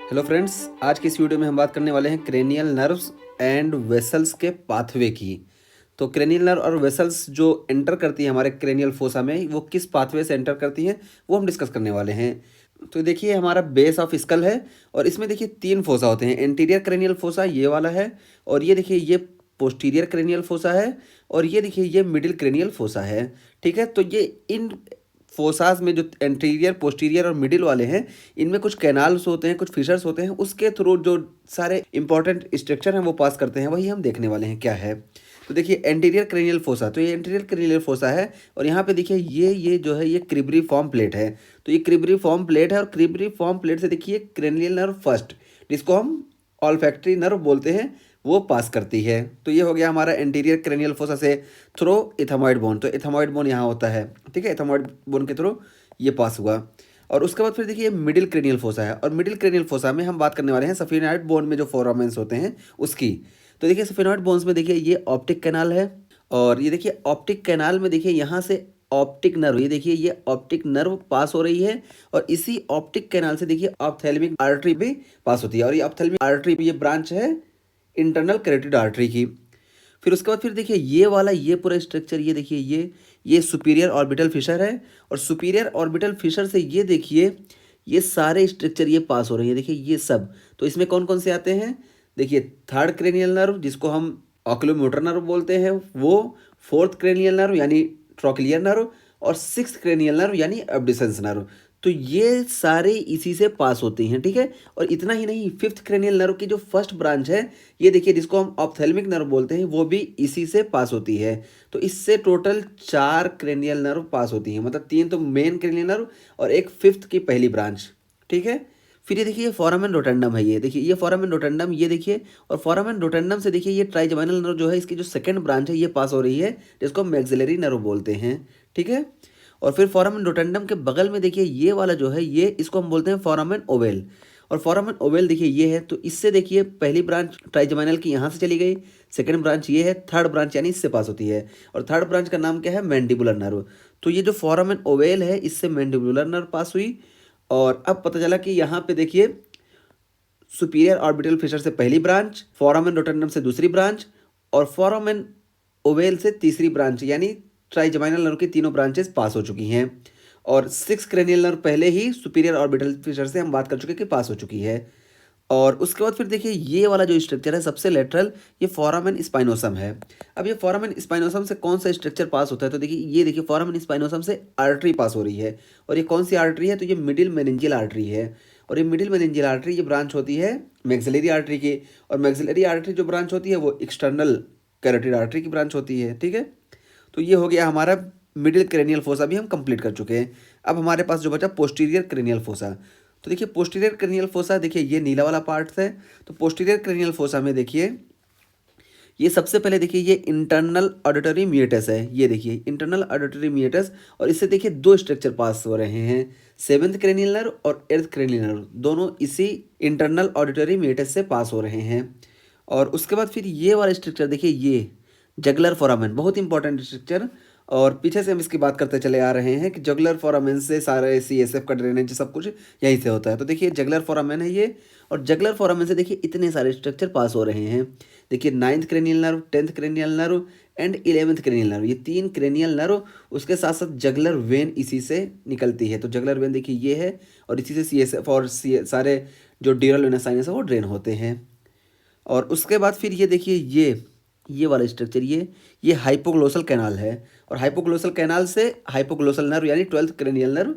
Hello friends, आज की इस वीडियो में हम बात करने वाले हैं क्रेनियल नर्व्स एंड वेसल्स के पाथवे की। तो क्रेनियल नर्व और वेसल्स जो एंटर करती है हमारे क्रेनियल फोसा में, वो किस पाथवे से एंटर करती हैं वो हम डिस्कस करने वाले हैं। तो देखिए, हमारा बेस ऑफ स्कल है और इसमें देखिए तीन फोसा होते हैं। एंटीरियर क्रेनियल फोसा ये वाला है, और ये देखिए ये पोस्टीरियर क्रेनियल फोसा है, और ये देखिए ये मिडिल क्रेनियल फोसा है। ठीक है, तो ये इन फोसास में जो एंटीरियर पोस्टीरियर और मिडिल वाले हैं, इनमें कुछ कैनाल्स होते हैं, कुछ फिशर्स होते हैं, उसके थ्रू जो सारे इंपॉर्टेंट स्ट्रक्चर हैं वो पास करते हैं, वही हम देखने वाले हैं क्या है। तो देखिए एंटीरियर क्रेनियल फोसा, तो ये एंटीरियर क्रेनियल फोसा है, और यहाँ पे देखिए ये जो है ये क्रिब्रीफॉर्म प्लेट है। तो ये क्रिब्रीफॉर्म प्लेट है, और क्रिब्रीफॉर्म प्लेट से देखिए क्रेनियल नर्व फर्स्ट, जिसको हम ऑल्फैक्टरी नर्व बोलते हैं, वो पास करती है। तो ये हो गया हमारा एंटीरियर क्रेनियल फोसा से थ्रो इथेमॉइड बोन। तो इथेमॉइड बोन यहाँ होता है, ठीक है, इथेमॉइड बोन के थ्रू ये पास हुआ। और उसके बाद फिर देखिए मिडिल क्रेनियल फोसा है, और मिडिल क्रेनियल फोसा में हम बात करने वाले हैं सफिनॉइड बोन में जो फोरामेंस होते हैं उसकी। तो देखिए सफिनॉइड बोन्स में देखिए ये ऑप्टिक कैनाल है, और ये देखिए ऑप्टिक कैनाल में देखिए यहाँ से ऑप्टिक नर्व, ये देखिए ये ऑप्टिक नर्व पास हो रही है, और इसी ऑप्टिक कैनाल से देखिए ऑप्थेल्मिक आर्टरी भी पास होती है, और ये ऑप्थेल्मिक आर्टरी ये ब्रांच है इंटरनल कैरोटिड आर्टरी की। फिर उसके बाद फिर देखिए ये वाला ये पूरा स्ट्रक्चर, ये देखिए ये सुपीरियर ऑर्बिटल फिशर है, और सुपीरियर ऑर्बिटल फिशर से ये देखिए ये सारे स्ट्रक्चर ये पास हो रहे हैं, देखिए ये सब। तो इसमें कौन कौन से आते हैं, देखिए थर्ड क्रेनियल नर्व जिसको हम ऑक्यूलोमोटर नर्व बोलते हैं वो, फोर्थ क्रेनियल नर्व यानी ट्रोक्लियर नर्व, और सिक्स क्रेनियल नर्व यानी एब्डिसेंस नर्व। तो ये सारे इसी से पास होते हैं, ठीक है। और इतना ही नहीं, फिफ्थ क्रेनियल नर्व की जो फर्स्ट ब्रांच है, ये देखिए जिसको हम ऑप्थेल्मिक नर्व बोलते हैं, वो भी इसी से पास होती है। तो इससे टोटल 4 क्रेनियल नर्व पास होती हैं, मतलब 3 तो मेन क्रेनियल नर्व और एक फिफ्थ की पहली ब्रांच, ठीक है। फिर ये देखिए ये फोरामेन रोटेंडम है, ये देखिए ये फोरामेन रोटेंडम, ये देखिए, और फोरामेन रोटेंडम से देखिए ये ट्राइजेमिनल नर्व जो है, इसकी जो सेकंड ब्रांच है ये पास हो रही है, जिसको मैक्सिलरी नर्व बोलते हैं, ठीक है। और फिर फोरामेन रोटेंडम के बगल में देखिए ये वाला जो है, ये इसको हम बोलते हैं फोरामेन ओवेल। और फोरामेन ओवेल देखिए ये है, तो इससे देखिए पहली ब्रांच ट्राइजेमिनल की यहाँ से चली गई, सेकंड ब्रांच ये है, थर्ड ब्रांच यानी इससे पास होती है, और थर्ड ब्रांच का नाम क्या है, मैंडिबुलर नर्व। तो ये जो फोरामेन ओवेल है, इससे मैंडिबुलर नर्व पास हुई। और अब पता चला कि यहाँ पे देखिए सुपीरियर ऑर्बिटल फिशर से पहली ब्रांच, फोरामेन रोटेंडम से दूसरी ब्रांच, और फोरामेन ओवेल से तीसरी ब्रांच, यानी ट्राइजेमिनल नर्व की तीनों ब्रांचेस पास हो चुकी हैं। और सिक्स क्रेनियल नर्व पहले ही सुपीरियर ऑर्बिटल फिशर से हम बात कर चुके कि पास हो चुकी है। और उसके बाद फिर देखिए ये वाला जो स्ट्रक्चर है सबसे लेटरल, ये फोरामेन स्पाइनोसम है। अब ये फोरामेन स्पाइनोसम से कौन सा स्ट्रक्चर पास होता है, तो देखिए ये देखिए फोरामेन स्पाइनोसम से आर्टरी पास हो रही है, और ये कौन सी आर्टरी है, तो ये मिडिल मेनिंजियल आर्टरी है। और ये मिडिल मेनिंजियल आर्टरी ये ब्रांच होती है मैक्सिलरी आर्टरी की, और मैक्सिलरी आर्टरी जो ब्रांच होती है वो एक्सटर्नल कैरोटिड आर्टरी की ब्रांच होती है, ठीक है। तो ये हो गया हमारा मिडिल क्रेनियल फोसा भी हम कंप्लीट कर चुके हैं। अब हमारे पास जो बचा पोस्टीरियर क्रेनियल फोसा। तो देखिए पोस्टीरियर क्रेनियल फोसा, देखिए ये नीला वाला पार्ट है। तो पोस्टीरियर क्रेनियल फोसा में देखिए ये सबसे पहले देखिए ये इंटरनल ऑडिटरी मिएटस है, ये देखिए इंटरनल ऑडिटरी मिएटस, और इससे देखिए दो स्ट्रक्चर पास हो रहे हैं, सेवेंथ क्रेनियल नर्व और एर्थ क्रेनियल नर्व, दोनों इसी इंटरनल ऑडिटरी मिएटस से पास हो रहे हैं। और उसके बाद फिर ये वाला स्ट्रक्चर देखिए, ये जगलर फोरामेन, बहुत इंपॉर्टेंट स्ट्रक्चर। और पीछे से हम इसकी बात करते चले आ रहे हैं कि जगलर फोरामेन से सारे सीएसएफ का ड्रेनेज सब कुछ यहीं से होता है। तो देखिए जगलर फोरामेन है ये, और जगलर फोरामेन से देखिए इतने सारे स्ट्रक्चर पास हो रहे हैं। देखिए ninth cranial nerve, tenth cranial nerve and 11th cranial nerve, ये 3 क्रेनियल नर्व, उसके साथ साथ जगलर वेन इसी से निकलती है। तो जगलर वेन देखिए ये है, और इसी से सीएसएफ और सारे जो ड्यूरल वेनस साइनस है वो ड्रेन होते हैं। और उसके बाद फिर ये देखिए ये वाला स्ट्रक्चर, ये हाइपोग्लोसल कैनाल है, और हाइपोग्लोसल कैनाल से हाइपोग्लोसल नर्व यानी 12th क्रेनियल नर्व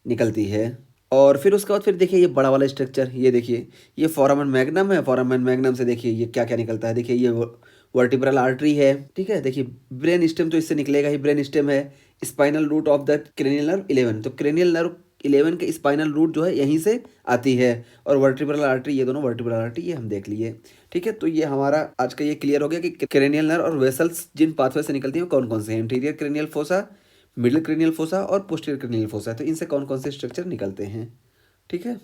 निकलती है। और फिर उसके बाद फिर देखिए ये बड़ा वाला स्ट्रक्चर, ये देखिए ये फोरामेन मैग्नम है, फोरामेन मैग्नम से देखिए ये क्या क्या निकलता है, देखिए ये वर्टिब्रल आर्टरी है, ठीक है। देखिए ब्रेन स्टेम तो इससे निकलेगा ही, ब्रेन स्टेम है, spinal root of the cranial nerve 11, तो क्रेनियल नर्व 11 के स्पाइनल रूट जो है यहीं से आती है, और वर्टिब्रल आर्टरी, ये दोनों वर्टिब्रल आर्टरी ये हम देख लिए, ठीक है। तो ये हमारा आज का ये क्लियर हो गया कि क्रेनियल नर्व और वेसल्स जिन पाथवे से निकलती हैं कौन कौन से हैं, interior cranial fossa, middle cranial fossa और पोस्टीरियर क्रेनियल फोसा। तो इनसे कौन कौन से स्ट्रक्चर निकलते हैं, ठीक है।